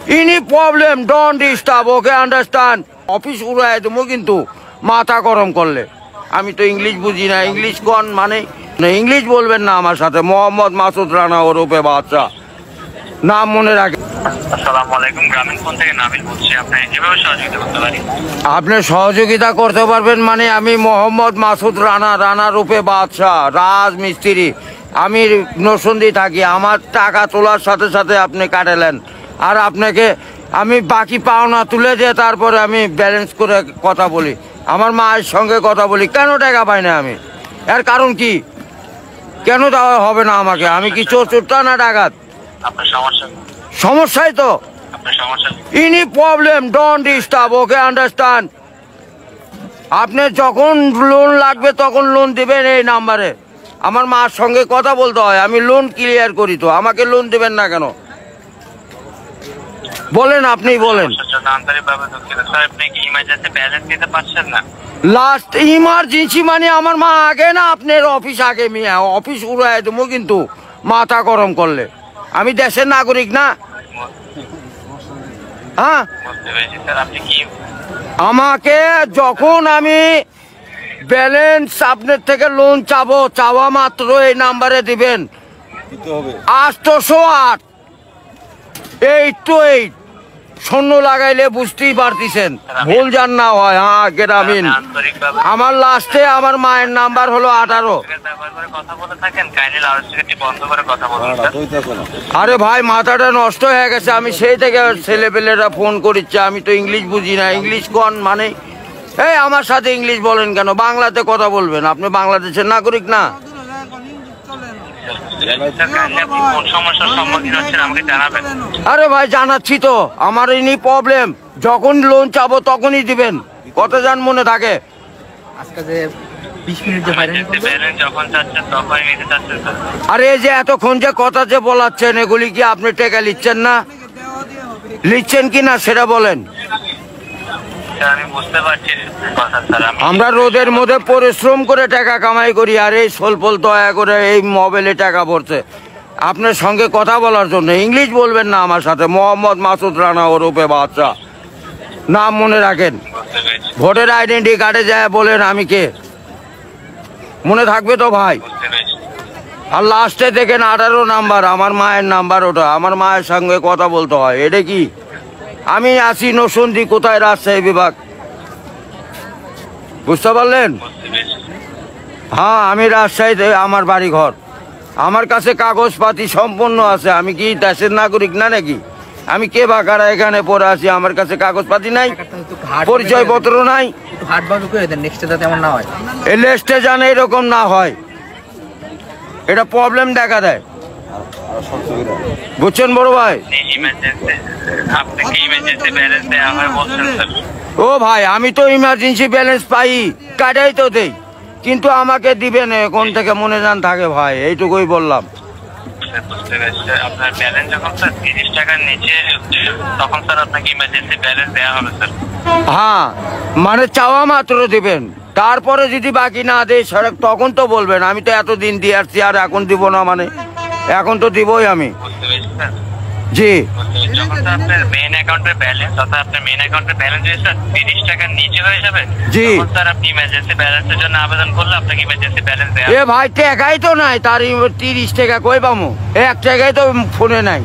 Any problem, don't disturb, okay, understand? Office উড়াই দেবো কিন্তু মাথা গরম করলে। আমি তো ইংলিশ বুঝি না, ইংলিশ কোন মানে ইংলিশ বলবেন না আমার সাথে। মোহাম্মদ মাসুদ রানা ওরফে বাদশা, নাম মনে রাখেন। আসসালামু আলাইকুম, গ্রামীণ ফোন থেকে নাবিল বলছি। আপনাকে কিভাবে সহযোগিতা করতে পারি? আপনি সহযোগিতা করতে পারবেন মানে আমি মোহাম্মদ মাসুদ রানা রূপে বাদশা, রাজমিস্ত্রি। আমি নরসিংদী থাকি। আমার টাকা তোলার সাথে সাথে আপনি কাটালেন, আর আপনাকে আমি বাকি পাওনা তুলে দিয়ে তারপরে আমি ব্যালেন্স করে কথা বলি, আমার মায়ের সঙ্গে কথা বলি। কেন টাকা পাই না আমি? এর কারণ কি? কেন দেওয়া হবে না আমাকে? আমি কি চোরটা না ডাকাত? আপনার সমস্যা? সমস্যাই তো। আপনার সমস্যা? Any problem, don't disturb, okay, understand? আপনি যখন লোন লাগবে তখন লোন দিবেন এই নাম্বারে। আমার মার সঙ্গে কথা বলতে হয়, আমি লোন ক্লিয়ার করি। তো আমাকে লোন দেবেন না কেন বলেন? আপনি বলেন। আপনি কি ইমার্জেন্সি ব্যালেন্স দিতে পারছেন না? লাস্ট ইমার্জেন্সি মানে আমার মা আগে না আপনার অফিস আগে। মিয়া অফিস উড়াই দেবো কিন্তু মাথা গরম করলে। আমি দেশের নাগরিক না? হ্যাঁ, আপনি কি আমাকে যখন আমি ব্যালেন্স আপনার থেকে লোন চাবো, চাওয়া মাত্র এই নাম্বারে দিবেন 808 828। শূন্য লাগাইলে বুঝতেই পারতেছেন, ভুল যান না হয়। হ্যাঁ, গ্রামীণ। আমার লাস্টে আমার মায়ের নাম্বার হলো 18। আরে ভাই, মাথাটা নষ্ট হয়ে গেছে। আমি সেই থেকে ছেলেপেলেরা ফোন করিচ্ছে। আমি তো ইংলিশ বুঝি না, ইংলিশ কোন মানে এই আমার সাথে ইংলিশ বলেন কেন? বাংলাতে কথা বলবেন। আপনি বাংলাদেশের নাগরিক না? আরে ভাই, জানাচ্ছি তো। আমার এনি প্রবলেম, যখন লোন চাবো তখনই দিবেন। কত যান মনে থাকে? আরে এই যে এতক্ষণ যে কথা যে বলাচ্ছেন, এগুলি কি আপনি টাকা লিখছেন না? লিখছেন কি না সেটা বলেন। আমি বুঝতে পারছি। আমরা রোদের মধ্যে পরিশ্রম করে টাকা কামাই করি, আর এই সোলপল দয়া করে এই মোবাইলে টাকা পড়ছে আপনার সঙ্গে কথা বলার জন্য। ইংলিশ বলবেন না আমার সাথে। মোহাম্মদ মাসুদ রানা ওরফে বাদশা, নাম মনে রাখেন। ভোটার আইডেন্টি কার্ডে যায় বলেন আমি কে, মনে থাকবে তো ভাই? আর লাস্টে দেখেন 18 নাম্বার, আমার মায়ের নাম্বার ওটা। আমার মায়ের সঙ্গে কথা বলতে হয়। এটা কি? আমি আছি নরসিংদী। কোথায়? রাজশাহী বিভাগ। বুঝতে পারলেন? হ্যাঁ, আমি রাজশাহীতে আমার বাড়ি ঘর। আমার কাছে কাগজপাতি সম্পূর্ণ আছে। আমি কি দেশের নাগরিক না নাকি? আমি কে বাকারা এখানে পড়ে আছি? আমার কাছে কাগজপাতি নাই, পরিচয়পত্র নাই। এই লিস্টে জানে এরকম না হয়, এটা প্রবলেম দেখা দেয়। বুঝছেন বড় ভাই? ও ভাই, আমি তো ইমার্জেন্সি ব্যালেন্স পাই, কাটাই তো দেই, কিন্তু আমাকে দিবেন কোন থেকে মনে জান থাকে ভাই, এইটুকুই বললাম। আপনার ব্যালেন্স যখন স্যার 30 টাকার নিচে, তখন স্যার আপনাকে ইমার্জেন্সি ব্যালেন্স দেওয়া হবে স্যার। হ্যাঁ, মানে চাওয়া মাত্র দিবেন, তারপরে যদি বাকি না দেয় সড়ক তখন তো বলবেন। আমি তো এতদিন দিয়ে আসছি, আর এখন দিব না মানে? এখন তো দিবই আমি। জি, যখন আপনার মেইন অ্যাকাউন্টের ব্যালেন্স, অর্থাৎ আপনার মেইন অ্যাকাউন্টের ব্যালেন্স স্যার 30 টাকার নিচে হয়ে যাবে, জি স্যার আপনি ইমার্জেন্সি ব্যালেন্সের জন্য আবেদন করলে আপনাকে ইমার্জেন্সি ব্যালেন্স দেওয়া। এ ভাই, টাকাই তো নাই, তার 30 টাকা কই পামু? 1 টাকাই তো ফোনে নাই।